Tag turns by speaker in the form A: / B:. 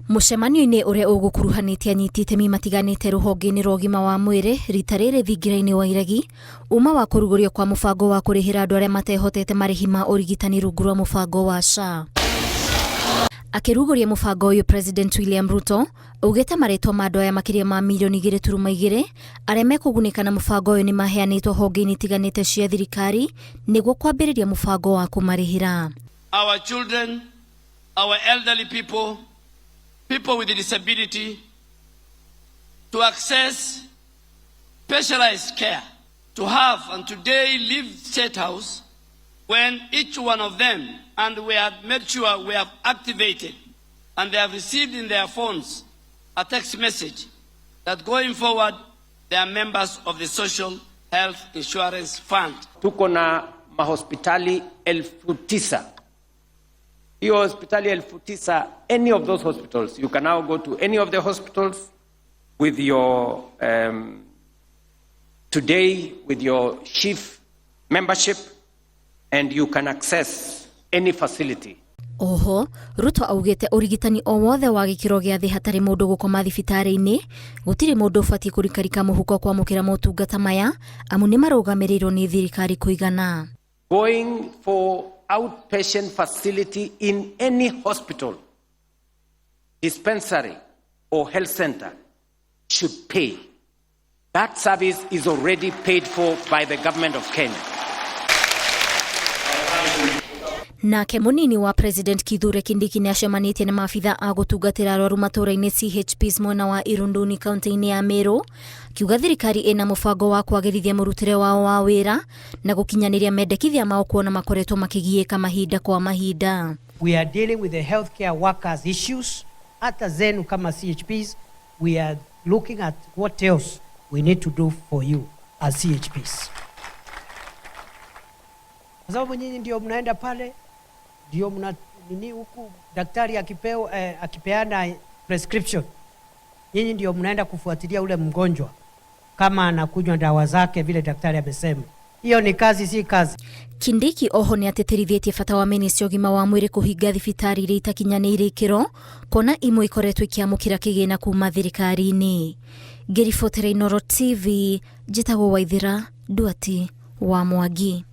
A: Mũcemanio-inĩ ũrĩa ũgũkuruhanĩtie anyiti itemi matiganĩte rũhonge-inĩ rwa ũgima wa mwĩrĩ rita rĩrĩ thingira-inĩ wa iregi uma wa kũrugũrio kwa mũbango wa kũrĩhĩra andũ arĩa matehotete marĩhi ma ũrigitani rungu rwa mũbango wa SHA. Akĩrugũria mũbango ũyũ, President William Ruto augĩte marĩtwa ma andũ aya makĩria ma milioni 2.2 arĩa mekũgunĩka na mũbango ũyũ nĩ maheanĩtwo honge-inĩ itiganĩte cia thirikari nĩguo kwambĩrĩria mũbango wa kũmarĩhĩra.
B: Our children, our elderly people with disability, to access specialized care, to have and today leave State House when each one of them, and we have made sure we have activated and they have received in their phones a text message that going forward they are members of the Social Health Insurance Fund.
C: Tuko na mahospitali 9,000. Hiyo hospitali 9,000, any of those hospitals, you can now go to any of the hospitals with your, today with your chief membership, and you can access any facility.
A: Oho, Ruto augĩte ũrigitani o wothe wa gĩkĩro gĩa thĩ hatarĩ mũndũ gũkoma thibitarĩ-inĩ, gũtirĩ mũndũ ũbatiĩ kũrikarika mũhuko kwamũkĩra motungata maya, amu nĩ marũgamĩrĩirwo nĩ thirikari kũigana.
C: Going for outpatient facility in any hospital, dispensary or health center should pay. That service is already paid for by the government of Kenya.
A: Nake mũnini wa President Kithure Kindiki nĩ acemanĩtie na maabitha a gũtungatĩra arwaru matũũra-inĩ CHPs mwena wa Irunduni kaunti-inĩ ya Meru, kiuga thirikari ĩna mũbango wa kwagĩrithia mũrutĩre wao wa wĩra na gũkinyanĩria mendekithia mao kuona makoretwo makĩgiĩka mahinda kwa mahinda.
D: We are dealing with the healthcare workers issues. Hata zenu kama CHPs, we are looking at what else we need to do for you as CHPs. Kwa sababu nyinyi ndio mnaenda pale, ndio mna nini huku daktari akipeana prescription, nyinyi ndio mnaenda kufuatilia ule mgonjwa kama anakunywa dawa zake vile daktari amesema. Hiyo ni kazi, si kazi.
A: Kindiki oho nĩ atĩtĩrithĩtie bata wa ministry ũgima wa mwĩrĩ kũhinga thibitarĩ iria itakinyanĩire ikĩro, kona imwe ikoretwo ikiamũkĩra kĩgĩna kuma thirikari-inĩ. Ngĩribotera Inooro TV, njĩtagwo Waithĩra Nduati wa Mwangi.